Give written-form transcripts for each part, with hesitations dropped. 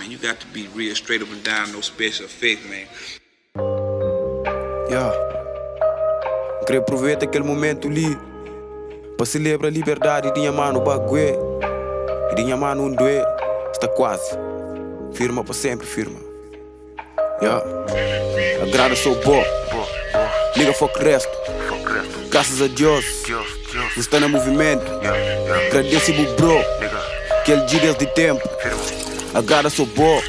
man. You got to be real straight up and down, no special effects, man. Yeah. Queria aproveitar aquele momento ali para celebrar a liberdade de minha mano Bagué e de minha mano Undoé. Está quase. Firma para sempre, firma. Yeah. Agrada sou boa. Liga foco resto. Graças a Deus. Está no movimento. Agradece o bro. Que ele dias de tempo. Agrada sou boa.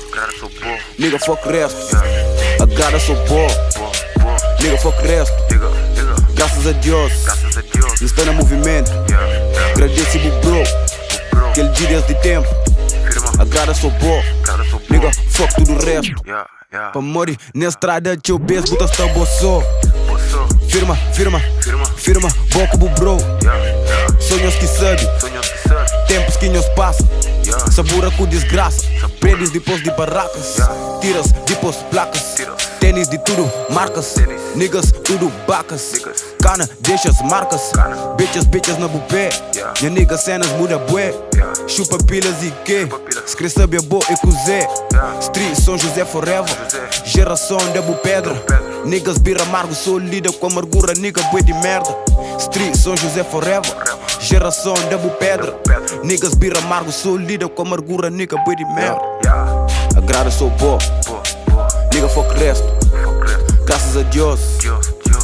Liga foco resto. Agrada sou boa. Liga foco resto. Graças a Deus. Está no movimento. Agradece o bro. Que ele dias de tempo. Agrada sou boa. Liga foco tudo o resto. Pra morrer na estrada teu beijo, botas tá boçô. Firma, boco bu bro. Sonhos que sabe, tempos que nos passam. Sabura com desgraça, prédios depois de barracas. Tiras depois placas, tênis de tudo marcas. Niggas tudo bacas, cana deixas marcas. Bitches na bupé, minha nigga cenas muda bué. Chupa pilas e que, se quer saber boa e cozé. Street São José forever, geração de pedra. Niggas birra amargo, sou lida com amargura, nigga boi de merda. Street São José forever, geração de pedra. Niggas birra amargo, sou lida com amargura, nigga boi de merda. Agrada sou boa, nigga foco resto. Graças a Deus,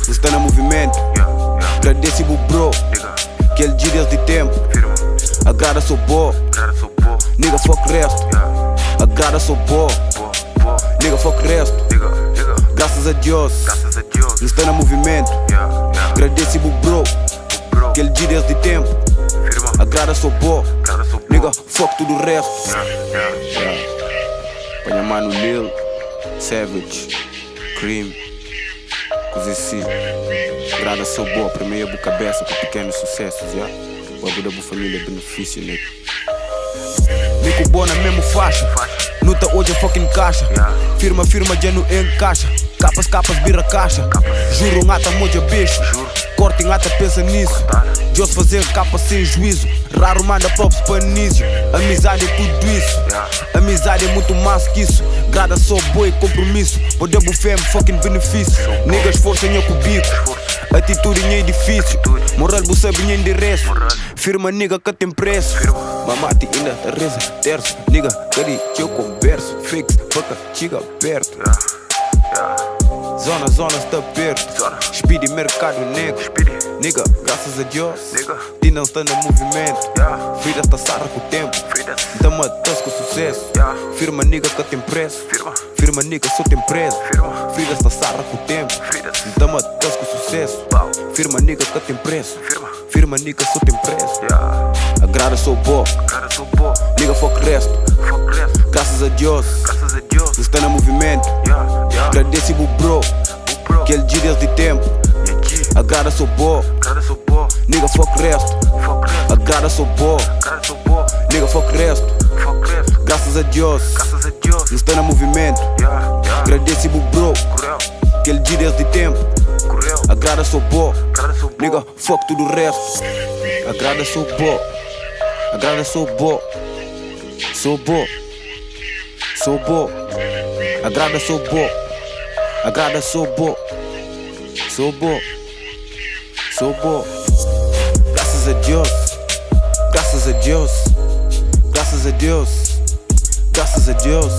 está no movimento. Agradece o bro, que ele dias de tempo. Agrada sou boa, nigga foco resto. Agrada sou boa, nigga foco resto. Graças a Deus, está no movimento. Agradece o bro, que ele dias de tempo. Agrada sou boa, nigga foco tudo o resto. Põe a mano Lil, Savage, Cream, coisa assim. Agrada sou boa, primeiro boa cabeça com pequenos sucessos, já. O abuda boa família benefício, nego. Nico boa na mesmo faixa. Luta hoje é fucking caixa. Firma, já não encaixa. Capas, birra caixa. Juro, ngata moja bicho. Corte, ngata pensa nisso. Deus fazer capa sem juízo. Raro manda props para início. Amizade é tudo isso. Amizade é muito mais que isso. Grada só boa e compromisso. Poder bufem fucking benefício. Niggas força em cubico. Atitude em edifício. Moral você bem endereço. Firma nigga que tem preço. Mamate ainda reza terço. Nigga, cari que eu converso. Fix, boca, chega perto. Zona está perto. Speedy mercado negro. Nigga, graças a Deus. Tina está no movimento. Vida está sarra com o tempo. Tamo atrás com sucesso. Firma nigga que tem preço. Firma nigga só tem preço. Vida está sarra com o tempo. Tamo atrás com sucesso. Firma nigga que tem preço. Firma nigga só tem preço. Agrada sou boa. Nigga foco resto. Graças a Deus. Está no movimento. Agradece o bro, que ele dias de tempo. Agrada sou boa, nigga foco resto. Agrada sou boa, nigga foco resto. Graças a Deus, está no movimento. Agradece o bro, que ele dias de tempo. Agrada sou boa, nigga foco tudo o resto. Agrada sou boa, agrada sou boa. Sou boa, sou boa. Agrada sou boa, agrada sou boa. Sou boa, sou boa. Graças a Deus, graças a Deus, graças a Deus, graças a Deus.